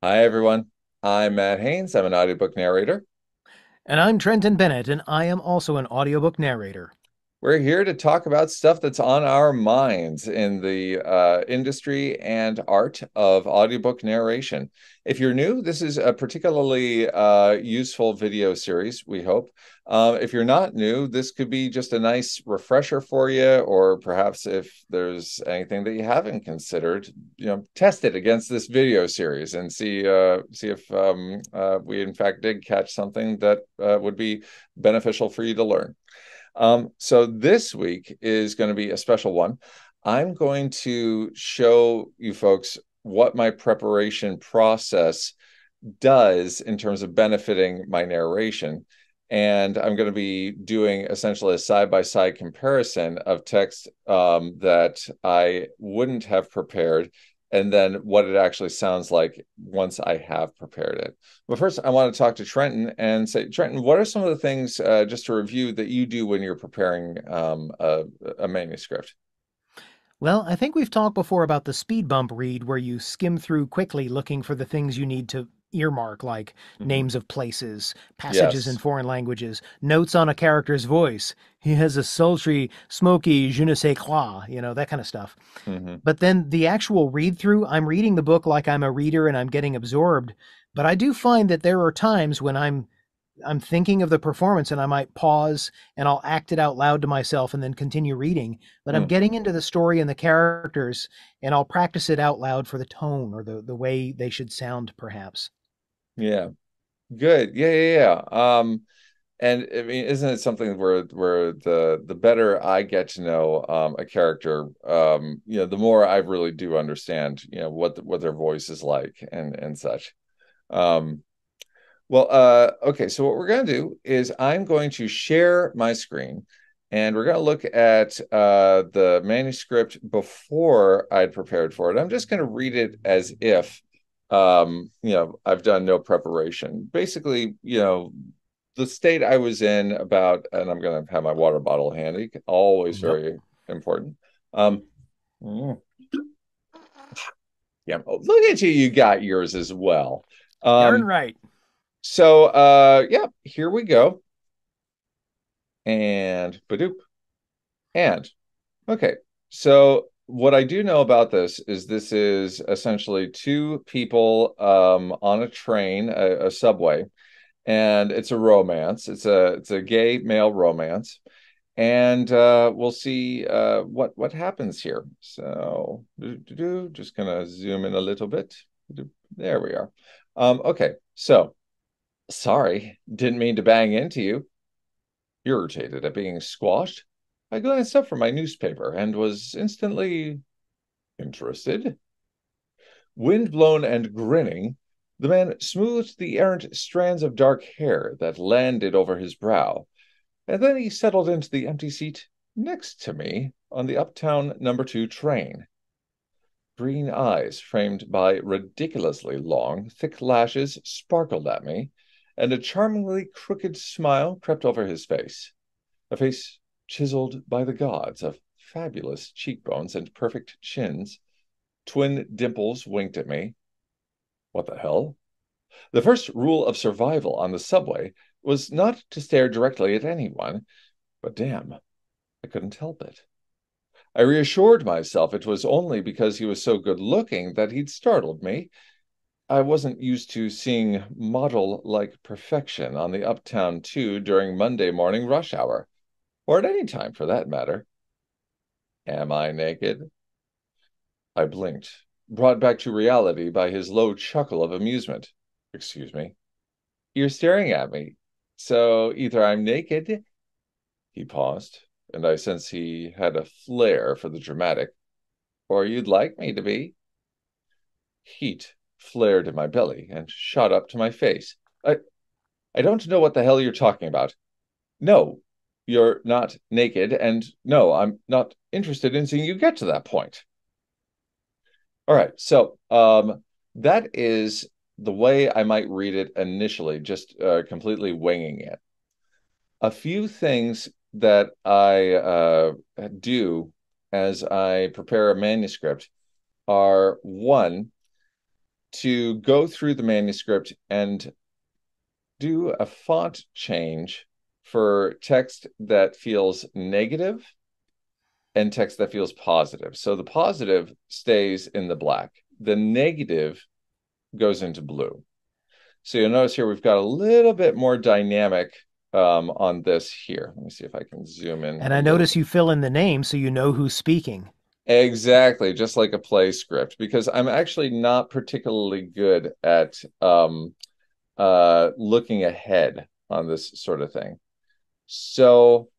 Hi, everyone. I'm Matt Haynes. I'm an audiobook narrator. And I'm Trenton Bennett, and I am also an audiobook narrator. We're here to talk about stuff that's on our minds in the industry and art of audiobook narration. If you're new, this is a particularly useful video series, we hope. If you're not new, this could be just a nice refresher for you, or perhaps if there's anything that you haven't considered, test it against this video series and see if we in fact did catch something that would be beneficial for you to learn. So this week is going to be a special one. I'm going to show you folks what my preparation process does in terms of benefiting my narration. And I'm going to be doing essentially a side-by-side comparison of text that I wouldn't have prepared, and then what it actually sounds like once I have prepared it. But first, I want to talk to Trenton and say, Trenton, what are some of the things, just to review, that you do when you're preparing a manuscript? Well, I think we've talked before about the speed bump read where you skim through quickly looking for the things you need to earmark, like Mhm. names of places, passages in Yes. foreign languages, notes on a character's voice. He has a sultry, smoky je ne sais quoi, that kind of stuff. Hmm. But then the actual read through, I'm reading the book like I'm a reader and I'm getting absorbed. But I do find that there are times when I'm thinking of the performance and I might pause and I'll act it out loud to myself and then continue reading. But I'm Mm. getting into the story and the characters and I'll practice it out loud for the tone or the way they should sound, perhaps. Yeah. Good. Yeah. And I mean, isn't it something where the better I get to know a character, the more I really do understand, what their voice is like and such. Um, okay, so what we're going to do is I'm going to share my screen, and we're going to look at the manuscript before I'd prepared for it. I'm just going to read it as if, I've done no preparation. Basically, the state I was in about, and I'm going to have my water bottle handy, always Yep. very important. Um, mm, yeah, oh, look at you, you got yours as well. Darn Um, right. yeah, here we go. And Badoop. And okay. So what I do know about this is essentially two people on a train, a subway, and it's a romance. It's a gay male romance. And we'll see what happens here. So just gonna zoom in a little bit. There we are. Okay, so sorry, didn't mean to bang into you. Irritated at being squashed, I glanced up from my newspaper and was instantly interested. Wind-blown and grinning, the man smoothed the errant strands of dark hair that landed over his brow, and then he settled into the empty seat next to me on the Uptown #2 train. Green eyes, framed by ridiculously long, thick lashes, sparkled at me, and a charmingly crooked smile crept over his face. A face chiseled by the gods of fabulous cheekbones and perfect chins. Twin dimples winked at me. What the hell? The first rule of survival on the subway was not to stare directly at anyone, but damn, I couldn't help it. I reassured myself it was only because he was so good looking that he'd startled me. I wasn't used to seeing model like perfection on the Uptown 2 during Monday morning rush hour, or at any time for that matter. Am I naked? I blinked, brought back to reality by his low chuckle of amusement. Excuse me. You're staring at me. So either I'm naked, he paused, and I sensed he had a flair for the dramatic, or you'd like me to be. Heat flared in my belly and shot up to my face. I don't know what the hell you're talking about. No, you're not naked, and no, I'm not interested in seeing you get to that point. All right, so that is the way I might read it initially, just completely winging it. A few things that I do as I prepare a manuscript are one, to go through the manuscript and do a font change for text that feels negative and text that feels positive. So the positive stays in the black, the negative goes into blue. So you'll notice here we've got a little bit more dynamic on this here. Let me see if I can zoom in And a I little notice bit. you fill in the name so you know who's speaking. Exactly, just like a play script, because I'm actually not particularly good at looking ahead on this sort of thing. So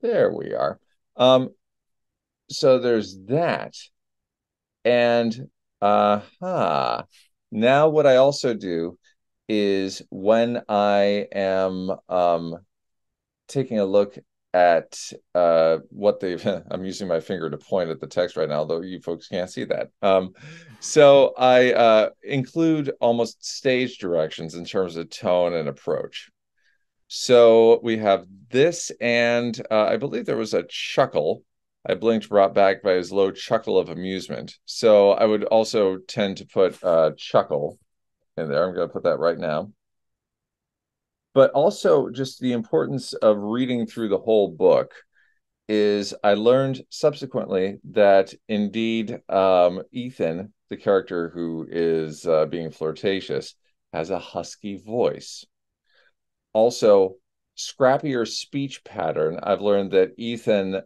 there we are. Um, so there's that. And now what I also do is when I am taking a look at what they've I'm using my finger to point at the text right now, although you folks can't see that. So I include almost stage directions in terms of tone and approach. So we have this, and I believe there was a chuckle. I blinked, brought back by his low chuckle of amusement. So I would also tend to put chuckle in there. I'm going to put that right now. But also, just the importance of reading through the whole book is I learned subsequently that indeed Ethan, the character who is being flirtatious, has a husky voice. Also, scrappier speech pattern. I've learned that Ethan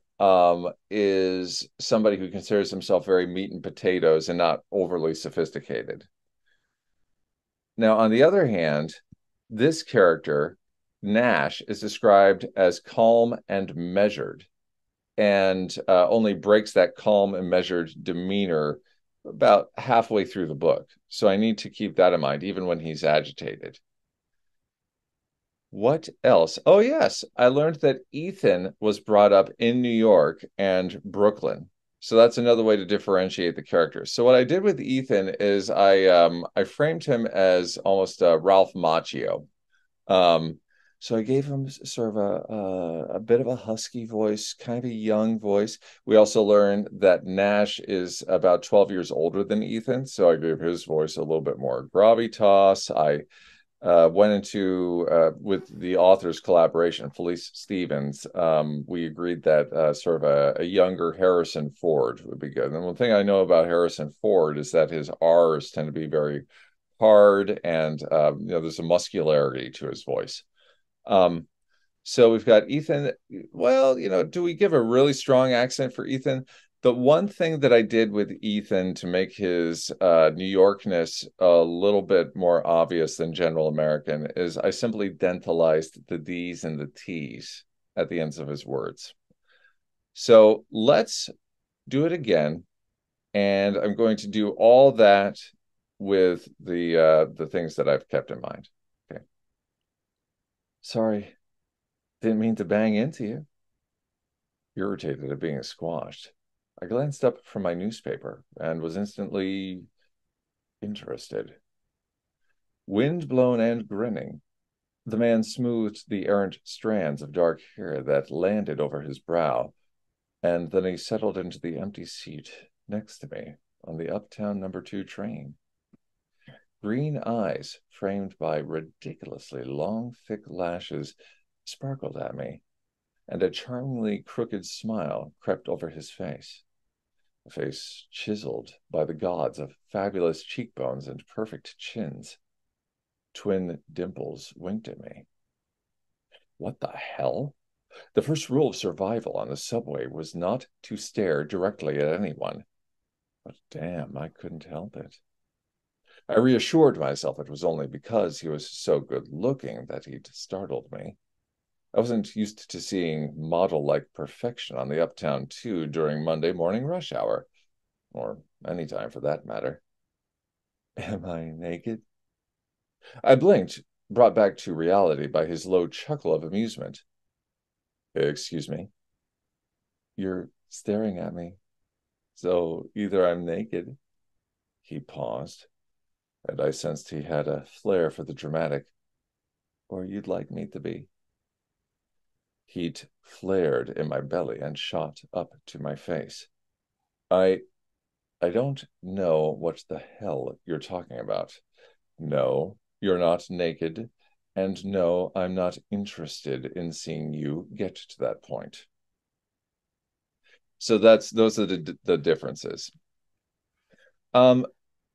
is somebody who considers himself very meat and potatoes and not overly sophisticated. Now, on the other hand, this character, Nash, is described as calm and measured, and only breaks that calm and measured demeanor about halfway through the book. So I need to keep that in mind, even when he's agitated. What else? Oh, yes. I learned that Ethan was brought up in New York and Brooklyn. So that's another way to differentiate the characters. So what I did with Ethan is I framed him as almost Ralph Macchio. Um, so I gave him sort of a bit of a husky voice, kind of a young voice. We also learned that Nash is about 12 years older than Ethan, so I gave his voice a little bit more gravitas. I went into with the author's collaboration, Felice Stevens. We agreed that sort of a younger Harrison Ford would be good. And one thing I know about Harrison Ford is that his R's tend to be very hard, and there's a muscularity to his voice. Um, so we've got Ethan. Well, do we give a really strong accent for Ethan? The one thing that I did with Ethan to make his New Yorkness a little bit more obvious than general American is I simply dentalized the D's and the T's at the ends of his words. So let's do it again, and I'm going to do all that with the things that I've kept in mind. Okay. Sorry, didn't mean to bang into you. Irritated at being squashed, I glanced up from my newspaper and was instantly interested. Wind-blown and grinning, the man smoothed the errant strands of dark hair that landed over his brow, and then he settled into the empty seat next to me on the Uptown #2 train. Green eyes, framed by ridiculously long, thick lashes, sparkled at me, and a charmingly crooked smile crept over his face. A face chiseled by the gods of fabulous cheekbones and perfect chins. Twin dimples winked at me. What the hell? The first rule of survival on the subway was not to stare directly at anyone. But damn, I couldn't help it. I reassured myself it was only because he was so good looking that he'd startled me. I wasn't used to seeing model-like perfection on the Uptown 2 during Monday morning rush hour, or any time for that matter. Am I naked? I blinked, brought back to reality by his low chuckle of amusement. Excuse me. You're staring at me. So either I'm naked. He paused, and I sensed he had a flair for the dramatic, or you'd like me to be. Heat flared in my belly and shot up to my face. I I don't know what the hell you're talking about. No, you're not naked. And no, I'm not interested in seeing you get to that point. So those are the differences. Um,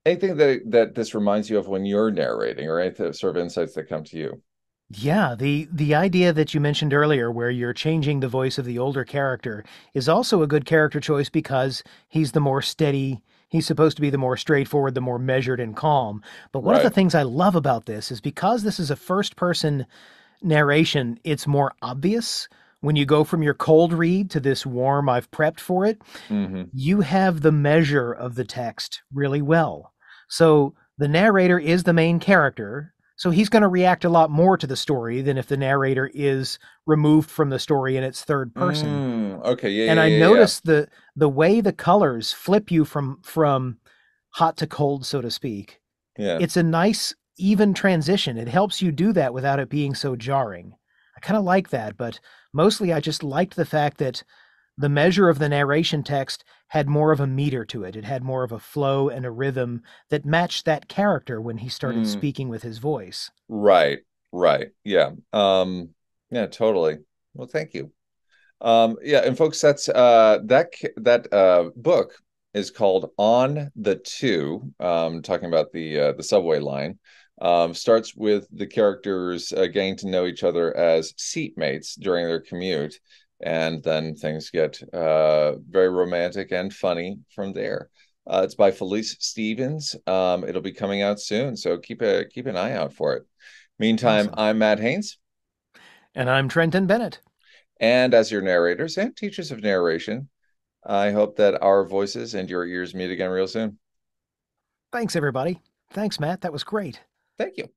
anything that this reminds you of when you're narrating, or any sort of insights that come to you? Yeah, the idea that you mentioned earlier where you're changing the voice of the older character is also a good character choice because he's the more steady, he's supposed to be the more straightforward, the more measured and calm. But one of the Right. things I love about this is because this is a first person narration, it's more obvious when you go from your cold read to this warm I've prepped for it. Mm-hmm. You have the measure of the text really well. So the narrator is the main character. So he's going to react a lot more to the story than if the narrator is removed from the story in its third person. Okay. Yeah. And Yeah. I Yeah. Yeah. noticed the way the colors flip you from hot to cold, so to speak. Yeah. It's a nice even transition. It helps you do that without it being so jarring. I kind of like that, but mostly I just liked the fact that the measure of the narration text had more of a meter to it. It had more of a flow and a rhythm that matched that character when he started Mm, speaking with his voice. right. Right. Yeah. Yeah. Totally. Well, thank you. Yeah, and folks, that book is called On the Two, talking about the subway line. Starts with the characters getting to know each other as seatmates during their commute, and then things get very romantic and funny from there. It's by Felice Stevens. It'll be coming out soon, so keep an eye out for it. Meantime, Awesome. I'm Matt Haynes. And I'm Trenton Bennett. And as your narrators and teachers of narration, I hope that our voices and your ears meet again real soon. Thanks, everybody. Thanks, Matt. That was great. Thank you.